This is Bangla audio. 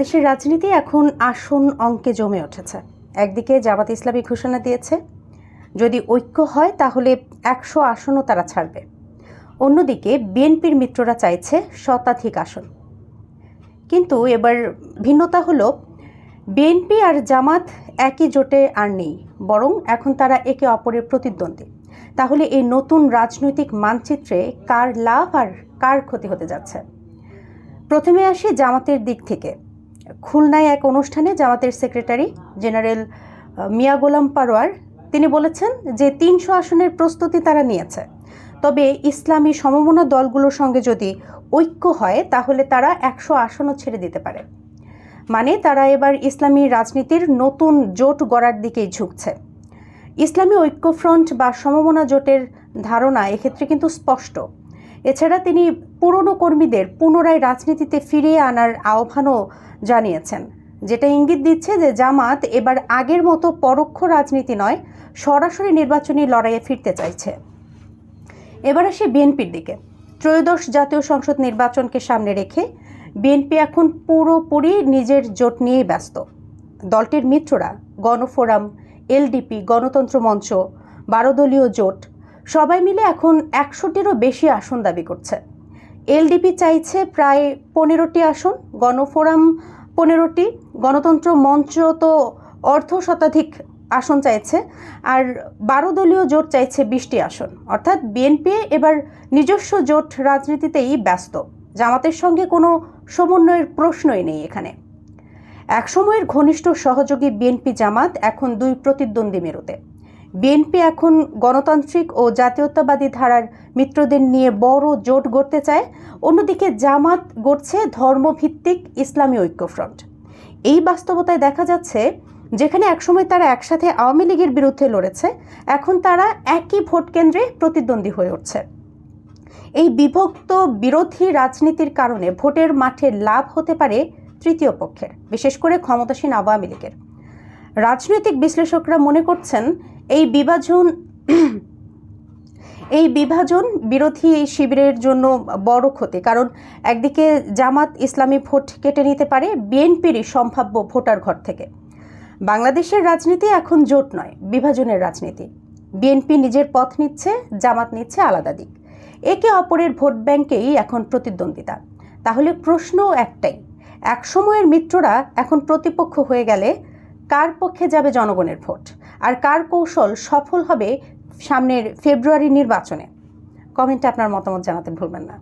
দেশের রাজনীতি এখন আসন অঙ্কে জমে উঠেছে। একদিকে জামাত ইসলামী ঘোষণা দিয়েছে যদি ঐক্য হয় তাহলে ১০০ আসনও তারা ছাড়বে। অন্যদিকে বিএনপির মিত্ররা চাইছে শতাধিক আসন। কিন্তু এবার ভিন্নতা হলো বিএনপি আর জামাত একই জোটে আর নেই, বরং এখন তারা একে অপরের প্রতিদ্বন্দ্বী। তাহলে এই নতুন রাজনৈতিক মানচিত্রে কার লাভ আর কার ক্ষতি হতে যাচ্ছে? প্রথমে আসি জামাতের দিক থেকে। খুলনায় এক অনুষ্ঠানে জামাতের সেক্রেটারি জেনারেল মিয়া গোলাম পারোয়ার তিনি বলেছেন যে ৩০০ আসনের প্রস্তুতি তারা নিয়েছে, তবে ইসলামী সমমনা দলগুলোর সঙ্গে যদি ঐক্য হয় তাহলে তারা ১০০ আসনও ছেড়ে দিতে পারে। মানে তারা এবার ইসলামী রাজনীতির নতুন জোট গড়ার দিকেই ঝুঁকছে। ইসলামী ঐক্যফ্রন্ট বা সমমনা জোটের ধারণা এক্ষেত্রে কিন্তু স্পষ্ট। এছাড়া তিনি পুরনো কর্মীদের পুনরায় রাজনীতিতে ফিরিয়ে আনার আহ্বানও জানিয়েছেন, যেটা ইঙ্গিত দিচ্ছে যে জামাত এবার আগের মতো পরোক্ষ রাজনীতি নয়, সরাসরি নির্বাচনী লড়াইয়ে ফিরতে চাইছে। এবার আসি বিএনপির দিকে। ত্রয়োদশ জাতীয় সংসদ নির্বাচনকে সামনে রেখে বিএনপি এখন পুরোপুরি নিজের জোট নিয়েই ব্যস্ত। দলটির মিত্ররা গণফোরাম, এলডিপি, গণতন্ত্র মঞ্চ, ১২ দলীয় জোট সবাই মিলে এখন ১০০টিরও বেশি আসন দাবি করছে। এলডিপি চাইছে প্রায় ১৫টি আসন, গণফোরাম ১৫টি, গণতন্ত্র মঞ্চ তো শতাধিক আসন চাইছে, আর ১২ দলীয় জোট চাইছে ২০টি আসন। অর্থাৎ বিএনপি এবার নিজস্ব জোট রাজনীতিতেই ব্যস্ত। জামাতের সঙ্গে কোনো সমন্বয়ের প্রশ্নই নেই এখানে। একসময়ের ঘনিষ্ঠ সহযোগী বিএনপি জামাত এখন দুই প্রতিদ্বন্দ্বী মেরুতে। বিএনপি এখন গণতান্ত্রিক ও জাতীয়তাবাদী ধারার মিত্রদের নিয়ে বড় জোট গড়তে চায়, অন্যদিকে জামাত গড়ছে ধর্মভিত্তিক ইসলামী ঐক্যফ্রন্ট। এই বাস্তবতায় দেখা যাচ্ছে যেখানে একসময় তারা একসাথে আওয়ামী লীগের বিরুদ্ধে লড়েছে, এখন তারা একই ভোট কেন্দ্রে প্রতিদ্বন্দ্বী হয়ে উঠছে। এই বিভক্ত বিরোধী রাজনীতির কারণে ভোটের মাঠে লাভ হতে পারে তৃতীয় পক্ষের, বিশেষ করে ক্ষমতাসীন আওয়ামী লীগের। রাজনৈতিক বিশ্লেষকরা মনে করছেন এই বিভাজন বিরোধী শিবিরের জন্য বড় ক্ষতি, কারণ একদিকে জামাত ইসলামী ভোট কেটে নিতে পারে বিএনপিরই সম্ভাব্য ভোটার ঘর থেকে। বাংলাদেশের রাজনীতি এখন জোট নয়, বিভাজনের রাজনীতি। বিএনপি নিজের পথ নিচ্ছে, জামাত নিচ্ছে আলাদা দিক। একে অপরের ভোট ব্যাংকেই এখন প্রতিদ্বন্দ্বিতা। তাহলে প্রশ্ন একটাই, একসময়ের মিত্ররা এখন প্রতিপক্ষ হয়ে গেলে কার পক্ষে যাবে জনগণের ভোট, আর কার কৌশল সফল হবে সামনের ফেব্রুয়ারি নির্বাচনে? কমেন্টে আপনার মতামত জানাতে ভুলবেন না।